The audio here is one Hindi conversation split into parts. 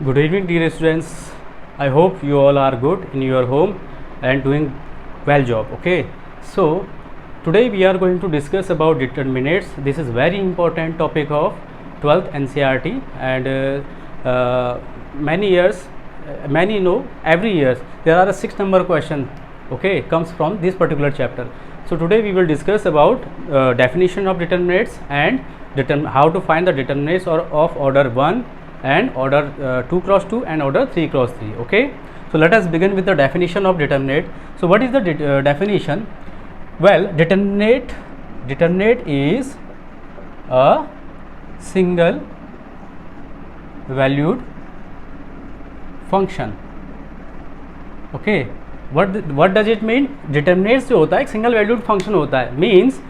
Good evening, dear students. I hope you all are good in your home and doing well job. Okay, so today we are going to discuss about determinates. This is very important topic of 12th NCERT, and many know every year there are a 6 number question. Okay, comes from this particular chapter. So today we will discuss about definition of determinates and how to find the determinates or of order 1 and order 2 cross 2 and order 3 cross 3. Okay, so let us begin with the definition of determinate. So what is the definition? Well, determinate is a single valued function. Okay, what does it mean? determinates जो होता है एक सिंगल वैल्यूड फंक्शन होता है, मीन्स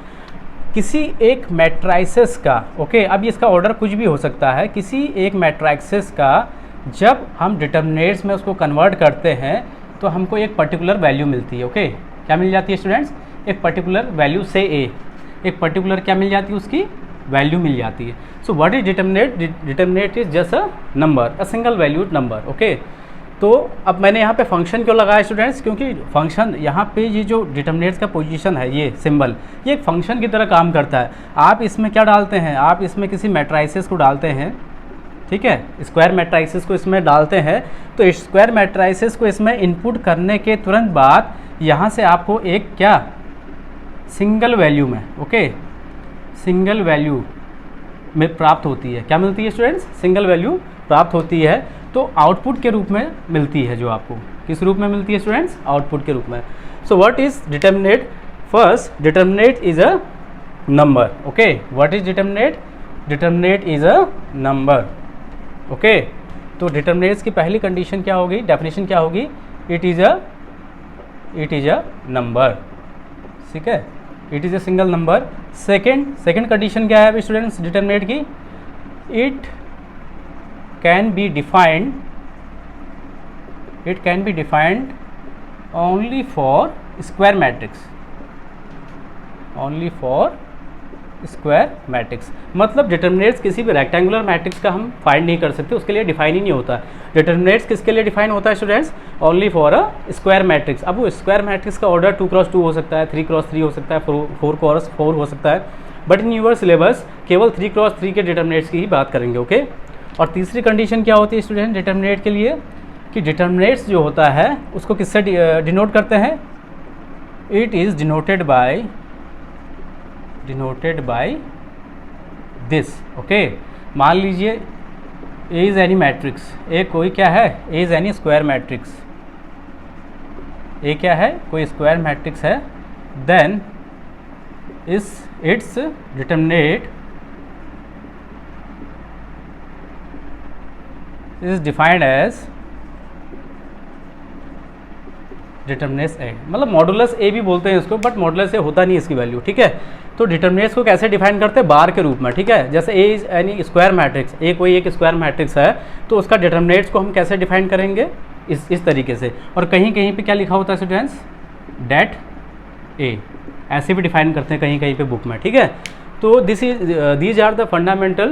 किसी एक मैट्राइसेस का, ओके, अब इसका ऑर्डर कुछ भी हो सकता है, किसी एक मैट्राइसेस का जब हम डिटर्मिनेट्स में उसको कन्वर्ट करते हैं तो हमको एक पर्टिकुलर वैल्यू मिलती है. ओके, क्या मिल जाती है स्टूडेंट्स? एक पर्टिकुलर वैल्यू से ए, एक पर्टिकुलर क्या मिल जाती है, उसकी वैल्यू मिल जाती है. So what is determinate? Determinate is just a number, a single valued number. Okay, तो अब मैंने यहाँ पे फंक्शन क्यों लगाया स्टूडेंट्स? क्योंकि फंक्शन यहाँ पे ये जो डिटर्मिनेट्स का पोजीशन है, ये सिंबल, ये एक फंक्शन की तरह काम करता है. आप इसमें क्या डालते हैं? आप इसमें किसी मैट्राइसिस को डालते हैं, ठीक है, स्क्वायर मैट्राइसिस को इसमें डालते हैं, तो स्क्वायर मैट्राइसिस को इसमें इनपुट करने के तुरंत बाद यहाँ से आपको एक क्या सिंगल वैल्यू में, ओके, सिंगल वैल्यू में प्राप्त होती है. क्या मिलती है स्टूडेंट्स? सिंगल वैल्यू प्राप्त होती है. तो आउटपुट के रूप में मिलती है, जो आपको किस रूप में मिलती है स्टूडेंट्स? आउटपुट के रूप में. So what is determinate? First, determinate is a number. Okay, what is determinate? Determinate is a number. Okay, तो डिटर्मिनेट्स की पहली कंडीशन क्या होगी, डेफिनेशन क्या होगी? It is a number. ठीक है, it is a single number. Second condition क्या है स्टूडेंट्स डिटर्मिनेट की? It can be defined only for square matrix. मतलब डिटर्मिनेट्स किसी भी रेक्टेंगुलर मैट्रिक्स का हम फाइंड नहीं कर सकते, उसके लिए डिफाइन ही नहीं होता. डिटर्मिनेट्स किसके लिए डिफाइन होता है students? Only for a square matrix. अब वो स्क्वायर मैट्रिक्स का ऑर्डर 2 क्रॉस 2 हो सकता है, 3 क्रॉस 3 हो सकता है, 4 क्रॉस 4 हो सकता है, बट इन यूर सिलेबस केवल 3 क्रॉस 3 के डिटर्मिनेट्स की ही बात करेंगे. ओके, और तीसरी कंडीशन क्या होती है स्टूडेंट डिटर्मिनेट के लिए? कि डिटर्मिनेट्स जो होता है उसको किससे डिनोट करते हैं? It is denoted by this. Okay, मान लीजिए A is any matrix, A कोई क्या है? A is any square matrix. A क्या है? कोई स्क्वायर मैट्रिक्स है. Then it's determinant is defined as determinants A. मतलब मॉडुलस ए भी बोलते हैं इसको, बट मॉडुलस ए होता नहीं इसकी वैल्यू. ठीक है, तो डिटर्मिनेट्स को कैसे डिफाइन करते हैं? बार के रूप में. ठीक है, जैसे ए is any square matrix, A कोई एक स्क्वायर मैट्रिक्स है, तो उसका डिटर्मिनेट्स को हम कैसे डिफाइन करेंगे? इस तरीके से. और कहीं कहीं पे क्या लिखा होता है स्टूडेंट्स? डेट ए, ऐसे भी डिफाइन करते हैं कहीं कहीं पे बुक में. ठीक है, तो these are the fundamental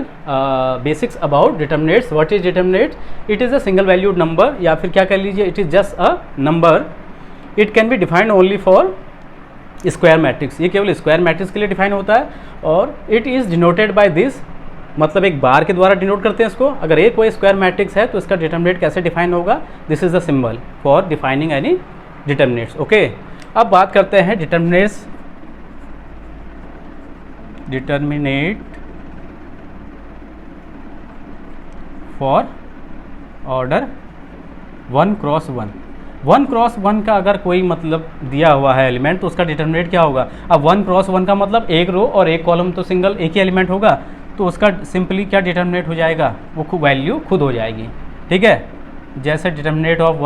basics about determinates. What is determinate? It is a single valued number, या फिर क्या कह लीजिए, it is just a number. It can be defined only for square matrix. ये केवल स्क्वायर मैट्रिक्स के लिए डिफाइन होता है. और it is denoted by this, मतलब एक बार के द्वारा डिनोट करते हैं इसको. अगर एक कोई स्क्वायर मैट्रिक्स है तो इसका डिटर्मिनेट कैसे डिफाइन होगा? This is the symbol for defining any determinates. Okay, अब बात करते हैं determinates. Determinate for order 1 cross 1. 1 cross 1 का अगर कोई मतलब दिया हुआ है एलिमेंट, तो उसका डिटर्मिनेट क्या होगा? अब 1 क्रॉस 1 का मतलब एक रो और एक कॉलम, तो सिंगल एक ही एलिमेंट होगा, तो उसका सिंपली क्या डिटर्मिनेट हो जाएगा? वो वैल्यू खुद हो जाएगी. ठीक है, जैसे determinate of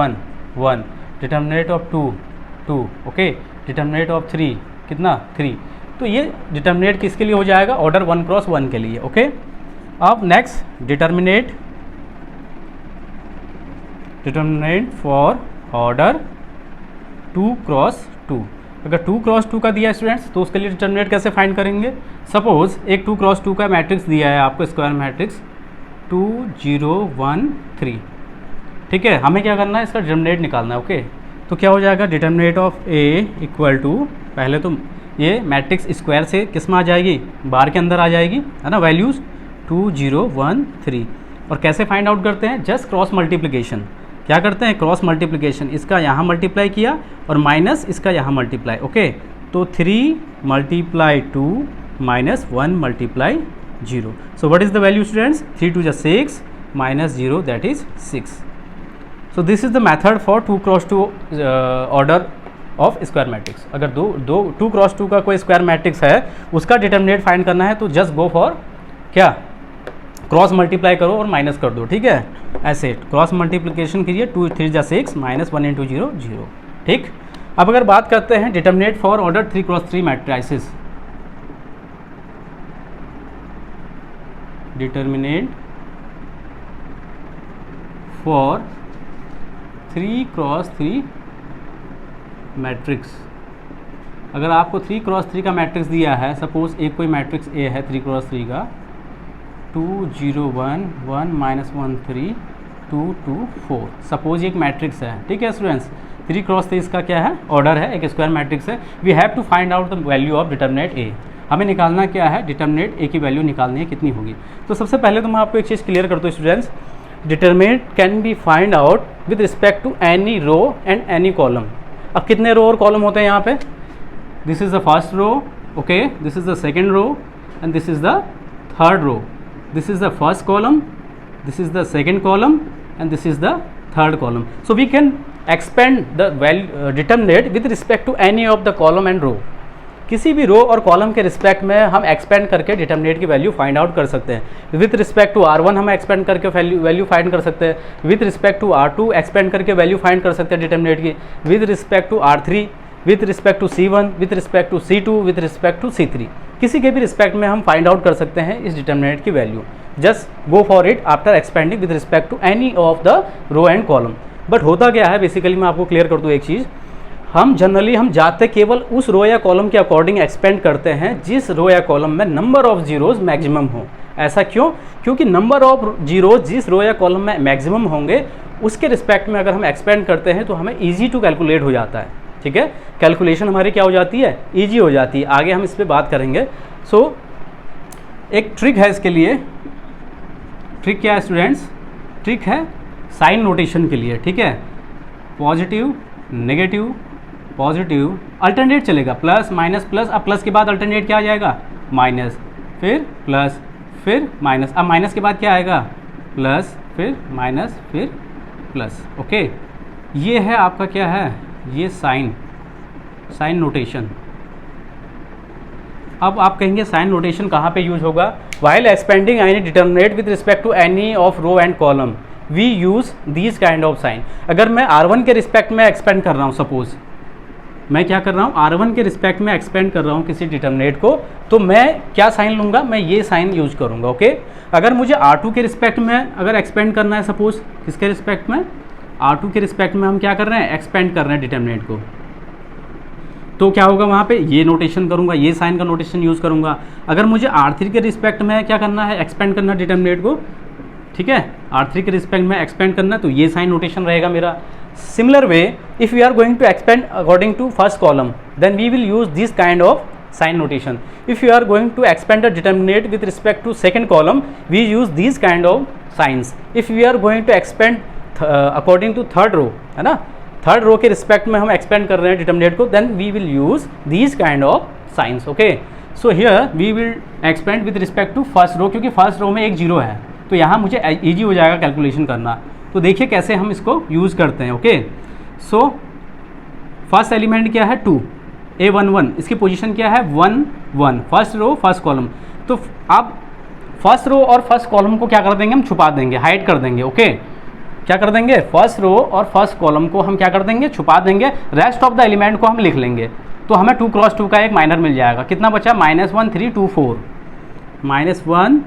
1, determinate of 2. Okay, determinate of 3 कितना? 3. तो ये डिटर्मिनेट किसके लिए हो जाएगा? ऑर्डर 1 क्रॉस 1 के लिए. ओके, अब next determinate for order 2 cross 2. अगर 2 क्रॉस 2 का दिया है स्टूडेंट्स, तो उसके लिए डिटर्मिनेट कैसे फाइंड करेंगे? सपोज एक 2 क्रॉस 2 का मैट्रिक्स दिया है आपको, स्क्वायर मैट्रिक्स 2 0 1 3. ठीक है, हमें क्या करना है, इसका डिटरमिनेट निकालना है। ओके, तो क्या हो जाएगा, determinant of A equal to, पहले तो ये मैट्रिक्स स्क्वायर से किस में आ जाएगी, बार के अंदर आ जाएगी, है ना, वैल्यूज़ 2 0 1 3। और कैसे फाइंड आउट करते हैं, जस्ट क्रॉस मल्टीप्लिकेशन। क्या करते हैं, क्रॉस मल्टीप्लिकेशन, इसका यहाँ मल्टीप्लाई किया और माइनस इसका यहाँ मल्टीप्लाई। ओके, तो 3 multiply 2 minus 1 multiply 0। So what is the value students, 3 2 6 minus 0 that is 6। So this is the method for 2 cross 2 order of square matrix. अगर 2 क्रॉस 2 का कोई स्क्वायर मैट्रिक्स है, उसका डिटरमिनेट फाइंड करना है, तो जस्ट गो फॉर क्या, क्रॉस मल्टीप्लाई करो और माइनस कर दो। ठीक है, ऐसे क्रॉस मल्टीप्लिकेशन कीजिए, 2 3 6 माइनस 1 इंटू 0 0। ठीक, अब अगर बात करते हैं determinate for order 3 cross 3 matrices, determinate for 3 cross 3 matrix. अगर आपको 3 क्रॉस 3 का मैट्रिक्स दिया है, सपोज एक कोई मैट्रिक्स ए है 3 क्रॉस 3 का, 2 0 1 1 माइनस 1 3 2 2 4, सपोज एक मैट्रिक्स है। ठीक है स्टूडेंट्स, 3 क्रॉस 3 इसका क्या है, ऑर्डर है, एक स्क्वायर मैट्रिक्स है। We have to find out the value of determinant A. हमें निकालना क्या है, डिटरमिनेट ए की वैल्यू निकालनी है, कितनी होगी। तो सबसे पहले तो मैं आपको एक चीज़ क्लियर करता हूँ students, determinant can be find out with respect to any row and any column. अब कितने रो और कॉलम होते हैं यहाँ पे, this is the first row, okay, this is the second row and this is the third row. This is the first column, this is the second column and this is the third column. So we can expand the value determinate with respect to any of the column and row. किसी भी रो और कॉलम के रिस्पेक्ट में हम एक्सपेंड करके डिटरमिनेट की वैल्यू फाइंड आउट कर सकते हैं। विथ रिस्पेक्ट टू R1 हम एक्सपेंड करके वैल्यू फाइंड कर सकते हैं, with respect to R2 expand करके वैल्यू फाइंड कर सकते हैं डिटरमिनेट की, with respect to R3, with respect to C1, with respect to C2, with respect to C3। किसी के भी रिस्पेक्ट में हम फाइंड आउट कर सकते हैं इस डिटरमिनेट की value. Just go for it after expanding with respect to any of the row and column. But होता क्या है, बेसिकली मैं आपको क्लियर कर दूँ एक चीज़, हम जनरली हम जाते केवल उस रो या कॉलम के अकॉर्डिंग एक्सपेंड करते हैं जिस रो या कॉलम में नंबर ऑफ जीरोज मैक्सिमम हो। ऐसा क्यों, क्योंकि नंबर ऑफ जीरोज जिस रो या कॉलम में मैक्सिमम होंगे उसके रिस्पेक्ट में अगर हम एक्सपेंड करते हैं तो हमें ईजी टू कैलकुलेट हो जाता है। ठीक है, कैलकुलेशन हमारी क्या हो जाती है, ईजी हो जाती है। आगे हम इस पर बात करेंगे। सो एक ट्रिक है इसके लिए। ट्रिक क्या है स्टूडेंट्स, ट्रिक है साइन नोटेशन के लिए। ठीक है, पॉजिटिव नेगेटिव पॉजिटिव अल्टरनेट चलेगा, प्लस माइनस प्लस। अब प्लस के बाद अल्टरनेट क्या आ जाएगा, माइनस, फिर प्लस, फिर माइनस। अब माइनस के बाद क्या आएगा, प्लस, फिर माइनस, फिर प्लस। ओके, ये है आपका क्या है, ये साइन नोटेशन। अब आप कहेंगे साइन नोटेशन कहाँ पे यूज होगा, while expanding any determinant with respect to any of row and column we use these kind of sign. अगर मैं R1 के रिस्पेक्ट में एक्सपेंड कर रहा हूँ, सपोज मैं क्या कर रहा हूँ, R1 के रिस्पेक्ट में एक्सपेंड कर रहा हूँ किसी डिटरमिनेट को, तो मैं क्या साइन लूँगा, मैं ये साइन यूज करूँगा। ओके, अगर मुझे R2 के रिस्पेक्ट में अगर एक्सपेंड करना है, सपोज किसके रिस्पेक्ट में, R2 के रिस्पेक्ट में हम क्या कर रहे हैं, एक्सपेंड कर रहे हैं डिटरमिनेट को, तो क्या होगा वहाँ पे, ये नोटेशन करूँगा, ये साइन का नोटेशन यूज़ करूँगा। अगर मुझे R3 के रिस्पेक्ट में क्या करना है, एक्सपेंड करना डिटरमिनेट को, ठीक है, R3 के रिस्पेक्ट में एक्सपेंड करना, तो ये साइन नोटेशन रहेगा मेरा। Similar way, if we are going to expand according to first column, then we will use this kind of sign notation. If you are going to expand a determinate with respect to second column, we use these kind of signs. If we are going to expand according to third row, है ना, थर्ड रो के रिस्पेक्ट में हम एक्सपेंड कर रहे हैं डिटरमिनेट को, then we will use these kind of signs. Okay, so here we will expand with respect to first row, क्योंकि फर्स्ट रो में एक जीरो है, तो यहाँ मुझे ईजी हो जाएगा कैलकुलेशन करना। तो देखिए कैसे हम इसको यूज़ करते हैं। ओके, सो फर्स्ट एलिमेंट क्या है, 2 A11, इसकी पोजीशन क्या है, 1 1, फर्स्ट रो फर्स्ट कॉलम। तो आप फर्स्ट रो और फर्स्ट कॉलम को क्या कर देंगे, हम छुपा देंगे, हाइड कर देंगे। ओके, क्या कर देंगे, फर्स्ट रो और फर्स्ट कॉलम को हम क्या कर देंगे, छुपा देंगे। रेस्ट ऑफ द एलिमेंट को हम लिख लेंगे, तो हमें 2 क्रॉस 2 का एक माइनर मिल जाएगा। कितना बचा, -1 3 2 4, -1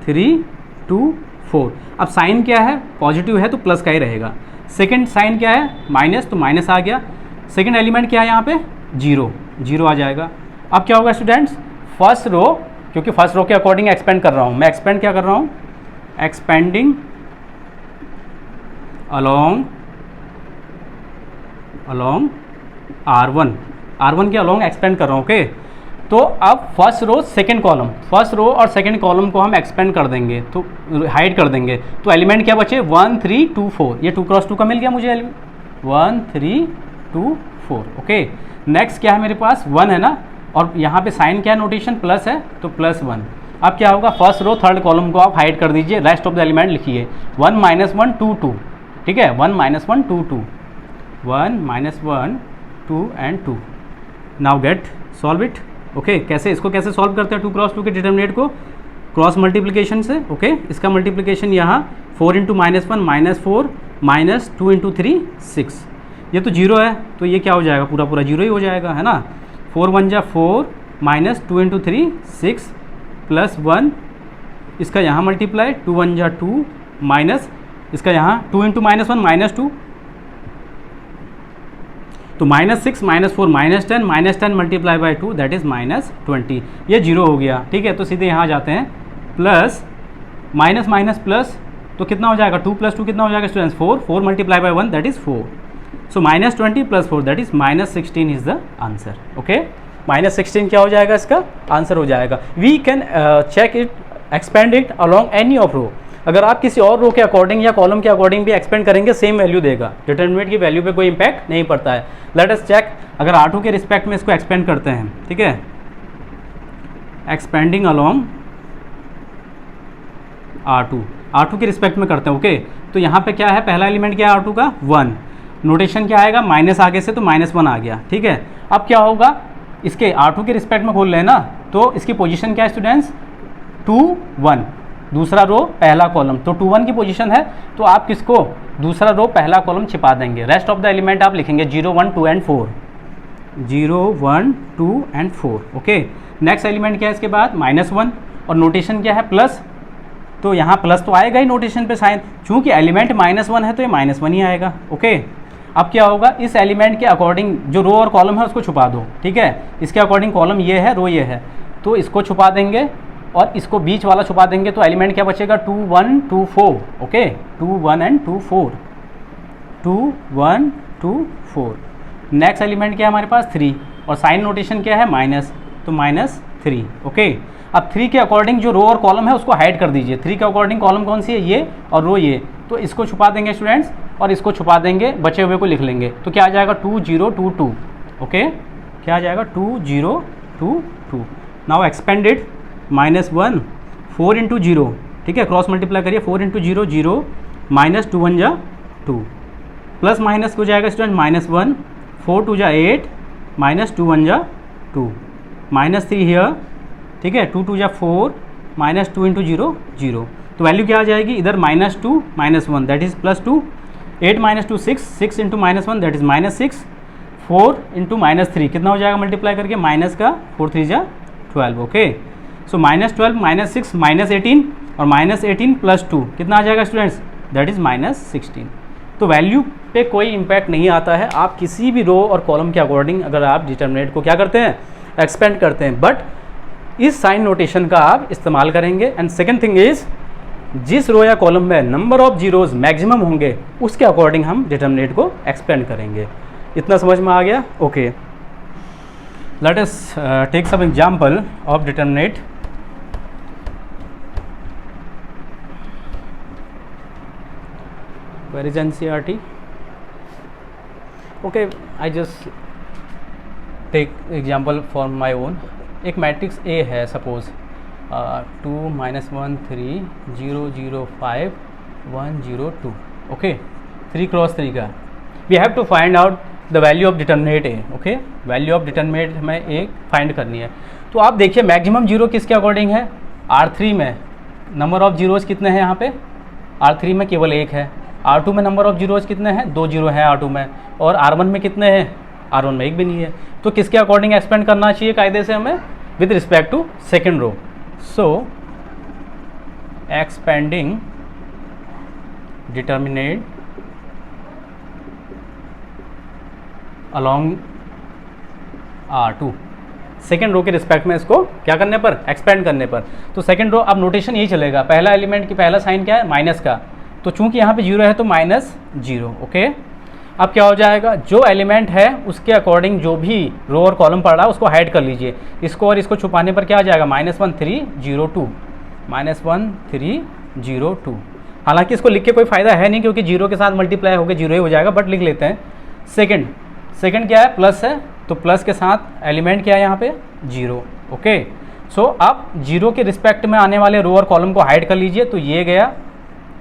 3 2 4। अब साइन क्या है, पॉजिटिव है तो प्लस का ही रहेगा। सेकेंड साइन क्या है, माइनस, तो माइनस आ गया। सेकेंड एलिमेंट क्या है यहाँ पे, 0 आ जाएगा। अब क्या होगा स्टूडेंट्स, फर्स्ट रो, क्योंकि फर्स्ट रो के अकॉर्डिंग एक्सपेंड कर रहा हूँ मैं, एक्सपेंड क्या कर रहा हूँ, एक्सपेंडिंग अलोंग R1 के अलोंग एक्सपेंड कर रहा हूँ। ओके, तो अब फर्स्ट रो और सेकंड कॉलम को हम एक्सपेंड कर देंगे, तो हाइड कर देंगे। तो एलिमेंट क्या बचे 1 3 2 4, ये 2 क्रॉस 2 का मिल गया मुझे एलिमेंट 1 3 2 4। ओके, नेक्स्ट क्या है मेरे पास 1 है ना, और यहाँ पे साइन क्या है, नोटेशन प्लस है, तो +1। अब क्या होगा, फर्स्ट रो थर्ड कॉलम को आप हाइड कर दीजिए, रेस्ट ऑफ द एलिमेंट लिखिए 1 -1 2 2। ठीक है, 1 -1 2 2, 1 -1 2 and 2। Now get solve it. Okay, कैसे इसको कैसे सॉल्व करते हैं 2 क्रॉस 2 के डिटर्मिनेट को, क्रॉस मल्टीप्लिकेशन से। ओके, इसका मल्टीप्लिकेशन यहाँ 4 × -1 -4 -2 × 3 6, ये तो 0 है, तो ये क्या हो जाएगा, पूरा 0 ही हो जाएगा, है ना। 4 1 जा 4 -2 × 3 6 +1, इसका यहाँ मल्टीप्लाई 2 1 जा 2 माइनस इसका यहाँ 2 × -1 -2, तो -6 -4 -10 मल्टीप्लाई बाई 2 दैट इज -20, ये 0 हो गया। ठीक है, तो सीधे यहाँ जाते हैं, प्लस माइनस माइनस प्लस, तो कितना हो जाएगा 2 + 2 कितना हो जाएगा students 4, 4 multiply by 1 that is 4, so -20 + 4 that is -16 is the answer. Okay, -16 क्या हो जाएगा, इसका आंसर हो जाएगा। We can check it, expand it along any of row. अगर आप किसी और रो के अकॉर्डिंग या कॉलम के अकॉर्डिंग भी एक्सपेंड करेंगे, सेम वैल्यू देगा, डिटरमिनेंट की वैल्यू पे कोई इंपैक्ट नहीं पड़ता है। लेट अस चेक, अगर R2 के रिस्पेक्ट में इसको एक्सपेंड करते हैं, ठीक है, एक्सपेंडिंग अलॉन्ग R2 के रिस्पेक्ट में करते हैं। ओके, तो यहाँ पे क्या है, पहला एलिमेंट क्या है R2 का 1, नोटेशन क्या आएगा, माइनस आगे से, तो -1 आ गया। ठीक है, अब क्या होगा, इसके R2 के रिस्पेक्ट में खोल लें ना, तो इसकी पोजीशन क्या है स्टूडेंट्स 2 1, दूसरा रो पहला कॉलम, तो 2 1 की पोजीशन है, तो आप किसको दूसरा रो पहला कॉलम छिपा देंगे, रेस्ट ऑफ द एलिमेंट आप लिखेंगे 0 1 2 and 4, 0 1 2 and 4। Okay, next element क्या है इसके बाद -1, और नोटेशन क्या है प्लस, तो यहाँ प्लस तो आएगा ही नोटेशन पे साइन, चूंकि एलिमेंट -1 है तो ये -1 ही आएगा। ओके, अब क्या होगा, इस एलिमेंट के अकॉर्डिंग जो रो और कॉलम है उसको छुपा दो। ठीक है, इसके अकॉर्डिंग कॉलम ये है, रो ये है, तो इसको छुपा देंगे और इसको बीच वाला छुपा देंगे, तो एलिमेंट क्या बचेगा 2 1 2 4। Okay, 2 1 and 2 4, 2 1 2 4। नेक्स्ट एलिमेंट क्या है हमारे पास 3, और साइन नोटेशन क्या है माइनस, तो -3। ओके, अब 3 के अकॉर्डिंग जो रो और कॉलम है उसको हाइड कर दीजिए। 3 के अकॉर्डिंग कॉलम कौन सी है, ये, और रो ये, तो इसको छुपा देंगे स्टूडेंट्स, और इसको छुपा देंगे, बचे हुए को लिख लेंगे, तो क्या आ जाएगा 2 0 2 2। ओके, क्या आ जाएगा 2 0 2 2। नाउ एक्सपेंडेड -1 4 × 0, ठीक है, क्रॉस मल्टीप्लाई करिए, 4 × 0 0 -2 1 जा 2, प्लस माइनस हो जाएगा स्टूडेंट -1, 4 2 जा 8 -2 1 जा 2, -3 हियर। ठीक है, 2 2 जा 4 -2 × 0 0, तो वैल्यू क्या आ जाएगी इधर -2 -1 दैट इज +2, 8 -2 6, 6 × -1 दैट इज -6, 4 × -3 कितना हो जाएगा मल्टीप्लाई करके, माइनस का 4 3 जा 12। ओके, सो -12 -6 -18, और -18 + 2 कितना आ जाएगा स्टूडेंट्स, दैट इज -16। तो वैल्यू पे कोई इम्पैक्ट नहीं आता है, आप किसी भी रो और कॉलम के अकॉर्डिंग अगर आप डिटरमिनेंट को क्या करते हैं, एक्सपेंड करते हैं, बट इस साइन नोटेशन का आप इस्तेमाल करेंगे। एंड सेकेंड थिंग इज, जिस रो या कॉलम में नंबर ऑफ जीरोज मैक्सिमम होंगे उसके अकॉर्डिंग हम डिटरमिनेंट को एक्सपेंड करेंगे। इतना समझ में आ गया। Okay, let us take some example of determinant. Where is NCERT? Okay, I just take example for my own. एक मैट्रिक्स A है सपोज 2 -1 3 0 0 5 1 0 2। ओके, 3 × 3 का we have to find out the value of determinant A। Okay, value of determinant हमें A फाइंड करनी है। तो आप देखिए मैक्सिमम जीरो किसके अकॉर्डिंग है, R3 में नंबर ऑफ जीरोज कितने हैं, यहाँ पे R3 में केवल 1 है, R2 में नंबर ऑफ जीरोज कितने हैं, 2 जीरो है R2 में, और R1 में कितने हैं, R1 में 1 भी नहीं है। तो किसके अकॉर्डिंग एक्सपेंड करना चाहिए कायदे से हमें, with respect to second row. So expanding determinant along R2, second row के रिस्पेक्ट में इसको क्या करने पर, एक्सपेंड करने पर। तो सेकेंड रो अब नोटेशन यही चलेगा, पहला एलिमेंट की पहला साइन क्या है, माइनस का, तो चूंकि यहाँ पे 0 है तो -0। ओके, अब क्या हो जाएगा, जो एलिमेंट है उसके अकॉर्डिंग जो भी रो और कॉलम पड़ रहा है उसको हाइड कर लीजिए। इसको और इसको छुपाने पर क्या आ जाएगा, -1302, -1302। हालांकि इसको लिख के कोई फ़ायदा है नहीं क्योंकि 0 के साथ मल्टीप्लाई होकर 0 ही हो जाएगा, बट लिख लेते हैं। सेकंड क्या है, प्लस है, तो प्लस के साथ एलिमेंट क्या है यहाँ पे, 0। ओके, सो अब 0 के रिस्पेक्ट में आने वाले रो और कॉलम को हाइड कर लीजिए, तो ये गया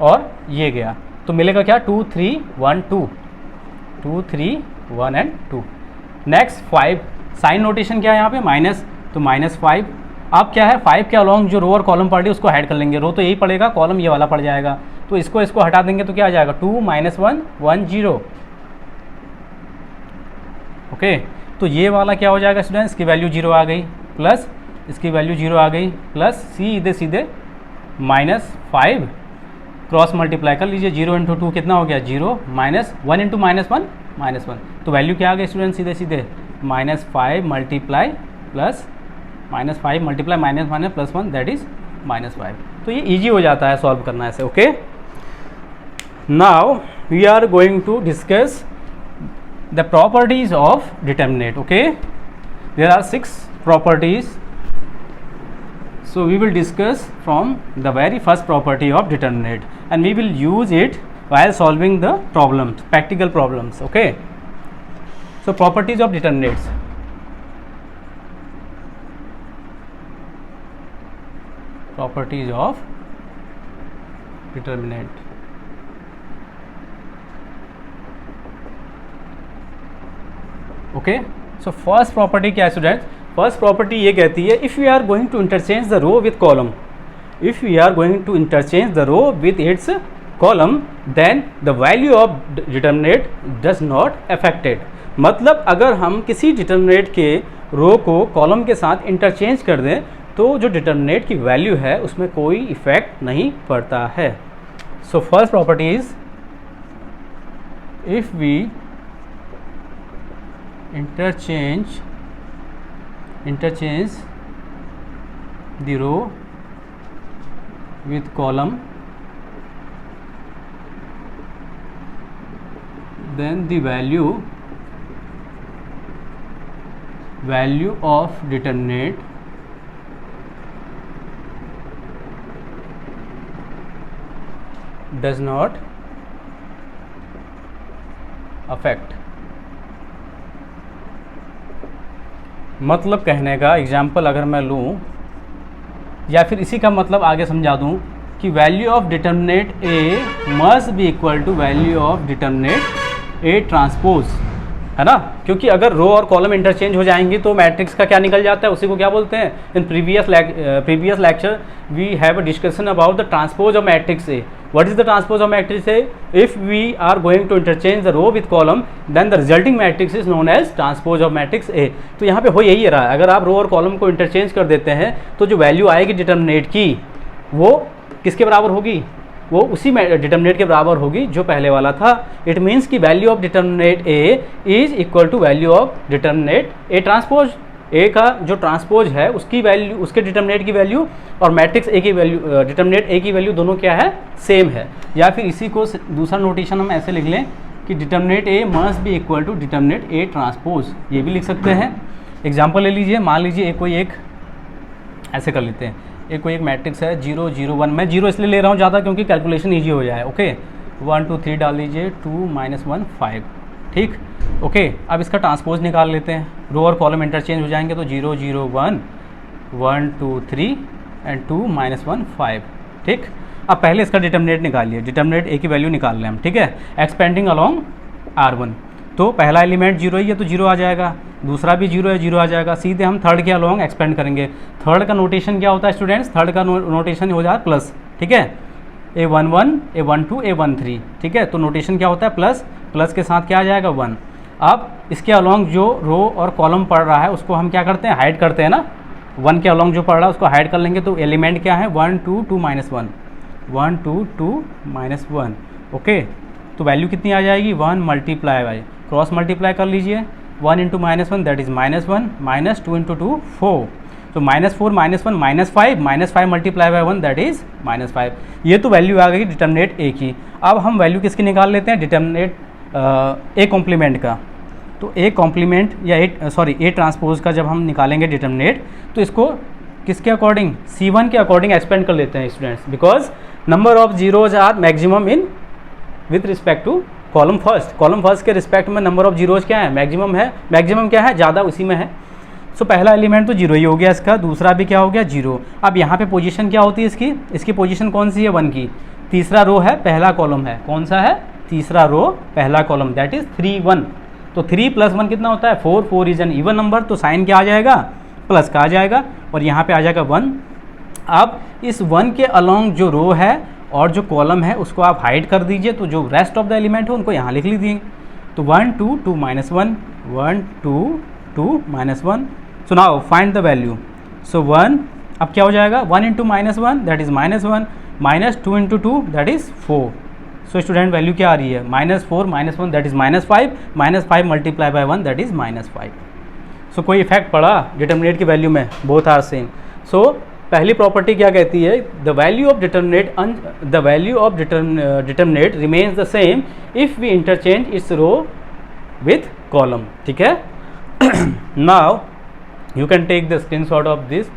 और ये गया, तो मिलेगा क्या, 2 3 1 2, 2 3 1 एंड 2। नेक्स्ट 5, साइन नोटेशन क्या है यहाँ पे, माइनस, तो -5। अब क्या है, 5 के अलॉन्ग जो रो और कॉलम पड़ रही है उसको हाइड कर लेंगे, रो तो यही पड़ेगा, कॉलम ये वाला पड़ जाएगा, तो इसको हटा देंगे तो क्या आ जाएगा, 2 -1 1 0। ओके, तो ये वाला क्या हो जाएगा स्टूडेंट्स, इसकी वैल्यू 0 आ गई, प्लस इसकी वैल्यू 0 आ गई, प्लस सीधे -5 क्रॉस मल्टीप्लाई कर लीजिए, 0 × 2 कितना हो गया, 0, -1 × -1 तो वैल्यू क्या आ गई स्टूडेंट, सीधे -5 multiply plus -5 multiply -1 + 1 that is -5। तो ये इजी हो जाता है सॉल्व करना ऐसे। Okay, now we are going to discuss the properties of determinant. Okay, there are 6 properties, so we will discuss from the very first property of determinate and we will use it while solving the problems, practical problems. Okay, so properties of determinates. Properties of determinate. Okay, so first property क्या है स्टूडेंट्स, फर्स्ट प्रॉपर्टी ये कहती है, if we are going to interchange the row with column, if we are going to interchange the row with its column then the value of determinant does not affected. मतलब अगर हम किसी डिटर्मिनेट के रो को कॉलम के साथ इंटरचेंज कर दें तो जो डिटर्मिनेट की वैल्यू है उसमें कोई इफेक्ट नहीं पड़ता है। So first property is, if we interchange the row with column, then the value of determinate does not affect। मतलब कहने का एग्जाम्पल अगर मैं लूँ या फिर इसी का मतलब आगे समझा दूँ कि value of determinant A must be equal to value of determinant A transpose, है ना, क्योंकि अगर रो और कॉलम इंटरचेंज हो जाएंगी तो मैट्रिक्स का क्या निकल जाता है, उसी को क्या बोलते हैं। In previous lecture we have a discussion about the transpose of matrix A. What is the transpose of matrix A, if we are going to interchange the row with column then the resulting matrix is known as transpose of matrix A. तो यहाँ पे हो यही रहा है, अगर आप रो और कॉलम को इंटरचेंज कर देते हैं तो जो वैल्यू आएगी डिटर्मिनेट की वो किसके बराबर होगी, वो उसी डिटर्मिनेट के बराबर होगी जो पहले वाला था। इट मीन्स कि value of determinant A is equal to value of determinant A transpose. A का जो ट्रांसपोज है उसकी वैल्यू, उसके डिटर्मिनेट की वैल्यू और मैट्रिक्स ए की वैल्यू, डिटर्मिनेट ए की वैल्यू दोनों क्या है, सेम है। या फिर इसी को दूसरा नोटेशन हम ऐसे लिख लें कि determinant A must be equal to determinant A transpose, ये भी लिख सकते हैं। एग्जाम्पल ले लीजिए, मान लीजिए कोई एक ऐसे कर लेते हैं, एक कोई एक मैट्रिक्स है 0 0 1, मैं 0 इसलिए ले रहा हूँ ज़्यादा क्योंकि कैलकुलेशन ईजी हो जाए। ओके, 1 2 3 डाल लीजिए, 2 -1 5, ठीक। ओके, अब इसका ट्रांसपोज निकाल लेते हैं, रो और कॉलम इंटरचेंज हो जाएंगे तो 0 0 1 1 2 3 एंड 2 -1 5, ठीक। अब पहले इसका डिटर्मिनेट निकालिए, डिटर्मिनेट ए की वैल्यू निकाल लें हम, ठीक है। एक्सपेंडिंग अलॉन्ग R1, तो पहला एलिमेंट 0 ही है तो 0 आ जाएगा, दूसरा भी 0 है 0 आ जाएगा। सीधे हम थर्ड के अलॉन्ग एक्सपेंड करेंगे। थर्ड का नोटेशन क्या होता है स्टूडेंट्स, थर्ड का नोटेशन हो जाए प्लस, ठीक है। A11 A12 A13, ठीक है, तो नोटेशन क्या होता है प्लस, प्लस के साथ क्या आ जाएगा 1। अब इसके अलॉन्ग जो रो और कॉलम पढ़ रहा है उसको हम क्या करते हैं, हाइड करते हैं ना। 1 के अलॉन्ग जो पढ़ रहा है उसको हाइड कर लेंगे, तो एलिमेंट क्या है 1 2 2 -1 1 2 2 -1। ओके, तो वैल्यू कितनी आ जाएगी 1 मल्टीप्लाई बाई, क्रॉस मल्टीप्लाई कर लीजिए, 1 × -1 दैट इज़ -1 -2 × 2 4, तो -4 -1 -5 मल्टीप्लाई बाय 1 दैट इज -5। ये तो वैल्यू आ गई डिटर्मिनेट ए की। अब हम वैल्यू किसकी निकाल लेते हैं, डिटर्मिनेट ए कॉम्प्लीमेंट का। तो ए कॉम्प्लीमेंट या ए ट्रांसपोज का जब हम निकालेंगे डिटर्मिनेट, तो इसको किसके अकॉर्डिंग, C1 के अकॉर्डिंग एक्सपेंड कर लेते हैं students, because number of zeros are maximum in with respect to column first. Column first के रिस्पेक्ट में नंबर ऑफ जीरोज क्या है, मैक्सिमम है। मैक्सिमम क्या है, ज़्यादा उसी में है। सो पहला एलिमेंट तो जीरो ही हो गया इसका, दूसरा भी क्या हो गया, जीरो। अब यहाँ पे पोजीशन क्या होती है इसकी पोजीशन कौन सी है, 1 की। तीसरा रो है, पहला कॉलम है, कौन सा है, तीसरा रो पहला कॉलम, दैट इज 3 1। तो 3 + 1 कितना होता है, 4। 4 इज एन इवन नंबर, तो साइन क्या आ जाएगा, प्लस का आ जाएगा, और यहाँ पे आ जाएगा 1। अब इस 1 के अलॉन्ग जो रो है और जो कॉलम है उसको आप हाइड कर दीजिए, तो जो रेस्ट ऑफ द एलिमेंट है उनको यहाँ लिख लीजिए। तो 1 2 2 -1 1 2 2 -1। So now find the value. So 1 अब क्या हो जाएगा, 1 × -1 that is -1 -2 × 2 that is 4। So student value क्या आ रही है, -4 -1 that is -5 -5 multiply by 1 that is -5। So कोई इफेक्ट पड़ा डिटर्मिनेट की वैल्यू में, बोथ आर सेम। सो पहली प्रॉपर्टी क्या कहती है, the value of determinant remains the same if we interchange its row with column. ठीक है, now you can take the screenshot of this.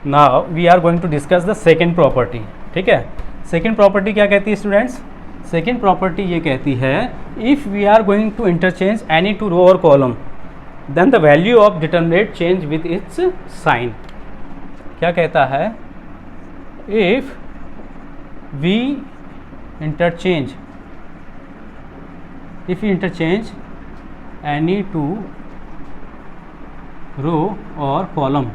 Now we are going to discuss the second property. ठीक है, सेकेंड प्रॉपर्टी क्या कहती है स्टूडेंट्स, सेकेंड प्रॉपर्टी ये कहती है if we are going to interchange any two row और column then the value of determinant change with its sign. क्या कहता है, if we interchange any two row और column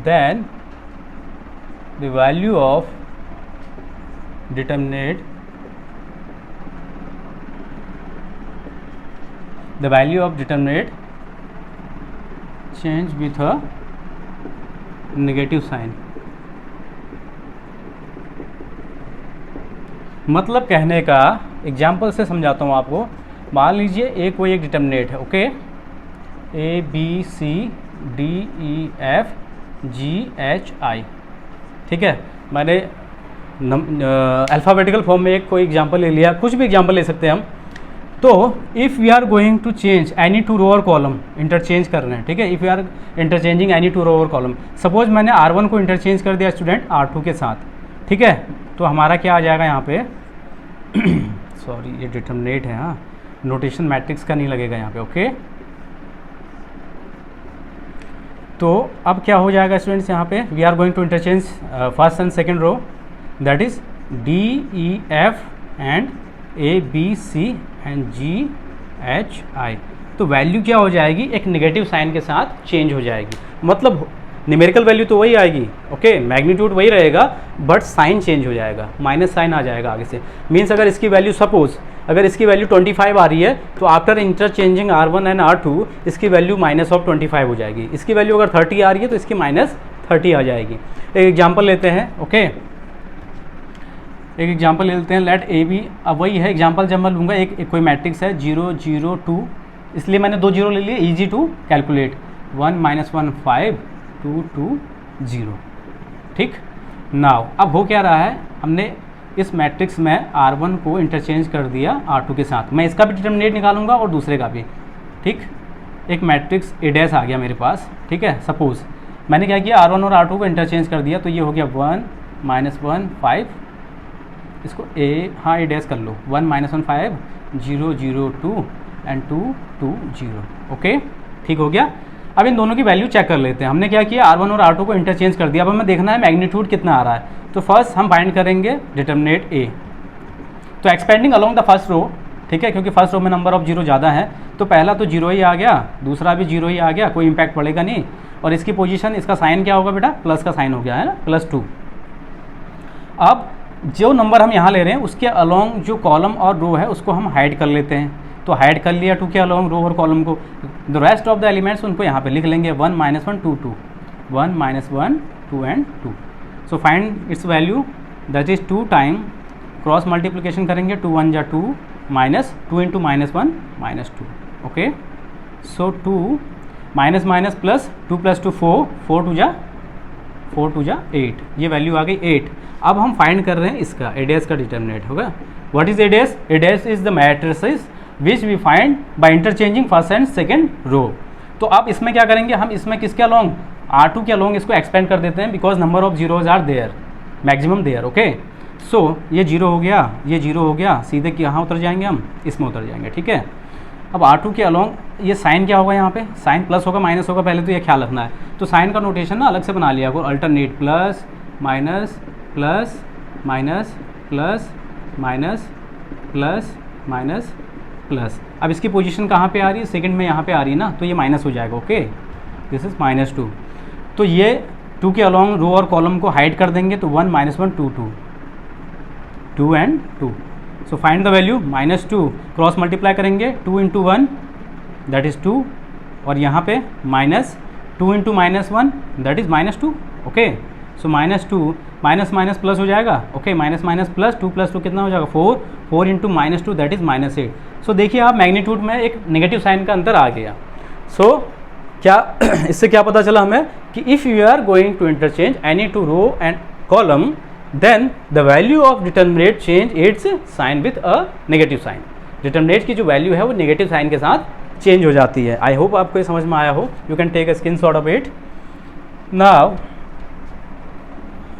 then the value of determinate change with a negative sign। मतलब कहने का एग्जाम्पल से समझाता हूँ आपको। मान लीजिए कोई एक डिटर्मिनेट है, ओके, ABCDEFGHI। ठीक है, मैंने अल्फ़ाबेटिकल फॉर्म में कोई एग्जांपल ले लिया, कुछ भी एग्जांपल ले सकते हैं हम। तो if we are going to change any two row और कॉलम, इंटरचेंज कर रहे हैं, ठीक है, if we are interchanging any two row और कॉलम, सपोज मैंने R1 को इंटरचेंज कर दिया स्टूडेंट R2 के साथ। ठीक है, तो हमारा क्या आ जाएगा यहाँ पे सॉरी ये डिटर्मिनेट है, हाँ, नोटेशन मैट्रिक्स का नहीं लगेगा यहाँ पे, ओके। तो अब क्या हो जाएगा स्टूडेंट्स, यहाँ पे we are going to interchange first and second row, that is DEF and ABC and GHI। तो वैल्यू क्या हो जाएगी, एक नेगेटिव साइन के साथ चेंज हो जाएगी। मतलब न्यूमेरिकल वैल्यू तो वही आएगी, ओके, मैग्नीट्यूड वही रहेगा, बट साइन चेंज हो जाएगा, माइनस साइन आ जाएगा आगे से। मीन्स अगर इसकी वैल्यू सपोज अगर इसकी वैल्यू 25 आ रही है, तो after interchanging R1 and R2 इसकी वैल्यू -25 हो जाएगी। इसकी वैल्यू अगर 30 आ रही है तो इसकी -30 आ जाएगी। एक एग्जांपल लेते हैं, ओके, एक एग्जांपल ले लेते हैं, लेट AB। अब वही है एग्जांपल, जब मैं लूँगा एक कोई मैट्रिक्स है 0 0 2, इसलिए मैंने 2 0 ले लिए, ईजी टू कैलकुलेट, 1 -1 5 2 2 0। ठीक, नाउ अब हो क्या रहा है, हमने इस मैट्रिक्स में R1 को इंटरचेंज कर दिया R2 के साथ। मैं इसका भी डिटर्मिनेट निकालूंगा और दूसरे का भी। ठीक, एक मैट्रिक्स A' आ गया मेरे पास, ठीक है। सपोज मैंने क्या किया, R1 और R2 को इंटरचेंज कर दिया, तो ये हो गया 1 -1 5, इसको A' कर लो, 1 -1 5 0 0 2 एंड 2 2 0, ओके, ठीक हो गया। अब इन दोनों की वैल्यू चेक कर लेते हैं। हमने क्या किया, R1 और R2 को इंटरचेंज कर दिया। अब हमें देखना है मैग्नीट्यूड कितना आ रहा है। तो फर्स्ट हम फाइंड करेंगे डिटर्मिनेट A। तो expanding along the first row, ठीक है, क्योंकि फर्स्ट रो में नंबर ऑफ जीरो ज़्यादा है, तो पहला तो जीरो ही आ गया, दूसरा भी जीरो ही आ गया, कोई इम्पैक्ट पड़ेगा नहीं। और इसकी पोजीशन, इसका साइन क्या होगा बेटा, प्लस का साइन हो गया है ना, +2। अब जो नंबर हम यहाँ ले रहे हैं उसके अलोंग जो कॉलम और रो है उसको हम हाइड कर लेते हैं। तो हाइड कर लिया 2 के अलोंग रो और कॉलम को। The rest of the elements उनको यहाँ पे लिख लेंगे, 1 -1 2 2, 1 -1 2 and 2। So find its value, that is 2 time cross multiplication करेंगे, 2 1 जा 2 -2 × -1 -2, ओके। सो 2 माइनस माइनस प्लस 2 + 2 4, 4 2 जा 8, ये वैल्यू आ गई 8। अब हम फाइंड कर रहे हैं इसका एडेस का डिटर्मिनेंट होगा। What is A dash? A dash is the matrices which we find by interchanging first and second row. तो अब इसमें क्या करेंगे, हम इसमें किसके अलोंग, R2 के अलोंग इसको एक्सपेंड कर देते हैं, because number of zeros are there, maximum there. Okay, so ये 0 हो गया, ये 0 हो गया, सीधे कहाँ उतर जाएंगे हम, इसमें उतर जाएंगे। ठीक है, अब R2 के अलोंग ये साइन क्या होगा, यहाँ पे साइन प्लस होगा माइनस होगा, पहले तो ये ख्याल रखना है। तो साइन का नोटेशन ना अलग से बना लिया, वो alternate plus minus plus minus plus minus plus minus plus. अब इसकी पोजीशन कहाँ पे आ रही है, सेकंड में यहाँ पे आ रही है ना, तो ये माइनस हो जाएगा। Okay, this is -2। तो ये 2 के अलोंग रो और कॉलम को हाइड कर देंगे, तो 1 -1 2 2 2 and 2। So find the value, -2 cross multiply करेंगे, 2 × 1 दैट इज़ 2, और यहाँ पे -2 × -1 that is -2। Okay, so -2 minus minus plus हो जाएगा। ओके, माइनस माइनस प्लस 2 + 2 कितना हो जाएगा 4, 4 × -2 दैट इज़ -8। सो देखिए आप मैग्नीट्यूड में एक नेगेटिव साइन का अंतर आ गया। सो क्या इससे क्या पता चला हमें कि if you are going to interchange any two row and column, then the value of determinant change its sign with a negative sign. Determinant की जो वैल्यू है वो नेगेटिव साइन के साथ चेंज हो जाती है। आई होप आपको ये समझ में आया हो। You can take a screenshot of it. Now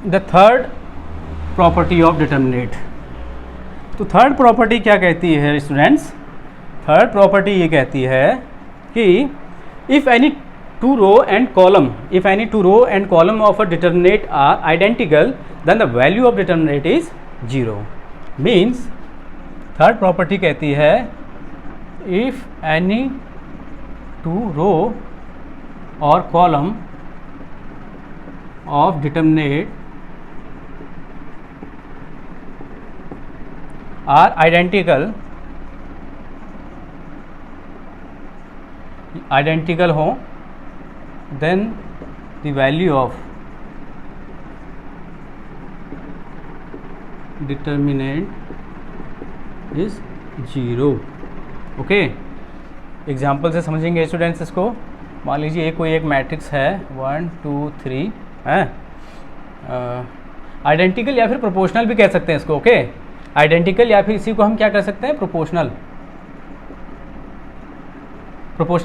the third property of determinant. तो थर्ड प्रॉपर्टी क्या कहती है स्टूडेंट्स? थर्ड प्रॉपर्टी ये कहती है कि if any two row and column of a determinant are identical, then the value of determinant is 0। means third property कहती है if any two row or column of determinate are identical हो, then the value of determinant is 0। Okay, example से समझेंगे स्टूडेंट्स इसको। मान लीजिए कोई एक मैट्रिक्स है 1 2 3 है, आइडेंटिकल या फिर प्रोपोर्शनल भी कह सकते हैं इसको। ओके, आइडेंटिकल या फिर इसी को हम क्या कर सकते हैं, प्रोपोर्शनल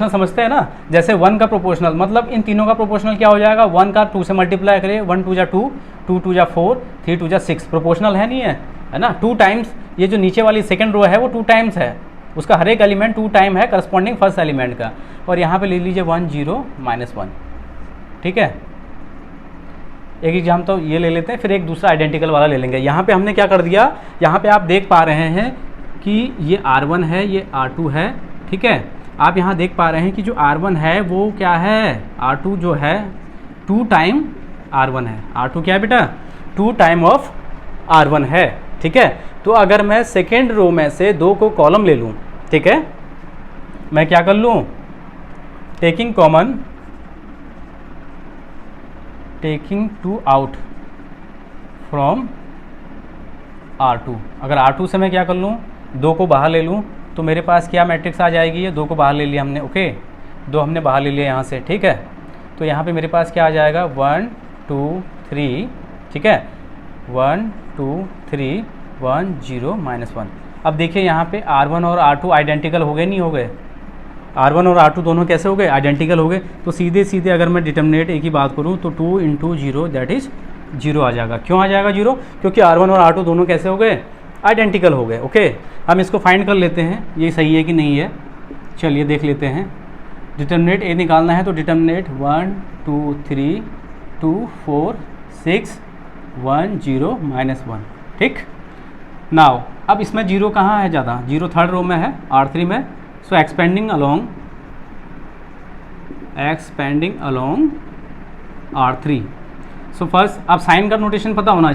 समझते हैं ना। जैसे 1 का प्रोपोर्शनल मतलब इन तीनों का प्रोपोर्शनल क्या हो जाएगा, 1 का 2 से मल्टीप्लाई करें, 1 2 जा 2, 2 2 जा 4, 3 2 जा 6। प्रोपोर्शनल है नहीं है ना, 2 टाइम्स। ये जो नीचे वाली सेकंड रो है वो 2 टाइम्स है, उसका हर एक एलिमेंट 2 टाइम है करस्पॉन्डिंग फर्स्ट एलिमेंट का। और यहाँ पे ले लीजिए 1 0 -1। ठीक है, एक एग्जाम तो ये ले लेते हैं, फिर एक दूसरा आइडेंटिकल वाला ले लेंगे। यहाँ पे हमने क्या कर दिया, यहाँ पे आप देख पा रहे हैं कि ये R1 है, ये R2 है। ठीक है, आप यहाँ देख पा रहे हैं कि जो R1 है वो क्या है, R2 जो है 2 टाइम R1 है। R2 क्या है बेटा, 2 टाइम ऑफ R1 है। ठीक है, तो अगर मैं सेकेंड रो में से 2 को कॉलम ले लूँ, ठीक है, मैं क्या कर लूँ, टेकिंग 2 आउट फ्रॉम R2। अगर R2 से मैं क्या कर लूँ, 2 को बाहर ले लूँ, तो मेरे पास क्या मैट्रिक्स आ जाएगी, ये 2 को बाहर ले लिया हमने। ओके, 2 हमने बाहर ले लिया यहाँ से। ठीक है, तो यहाँ पे मेरे पास क्या आ जाएगा, 1 2 3। ठीक है, 1 2 3 1 0 -1। अब देखिए यहाँ पे R1 और R2 आइडेंटिकल हो गए, नहीं हो गए? R1 और R2 दोनों कैसे हो गए, आइडेंटिकल हो गए। तो सीधे सीधे अगर मैं डिटर्मिनेट एक ही बात करूँ तो 2 × 0 दैट इज़ 0 आ जाएगा। क्यों आ जाएगा 0? क्योंकि R1 और R2 दोनों कैसे हो गए, आइडेंटिकल हो गए। ओके, हम इसको फाइंड कर लेते हैं, ये सही है कि नहीं है। चलिए देख लेते हैं। डिटर्मिनेट ए निकालना है तो डिटर्मिनेट 1 2 3 2 4 6 1 0 -1। ठीक, नाउ अब इसमें 0 कहाँ है ज़्यादा, 0 थर्ड रो में है, R3 में। So expanding along R3। सो फर्स्ट अब साइन का नोटेशन पता होना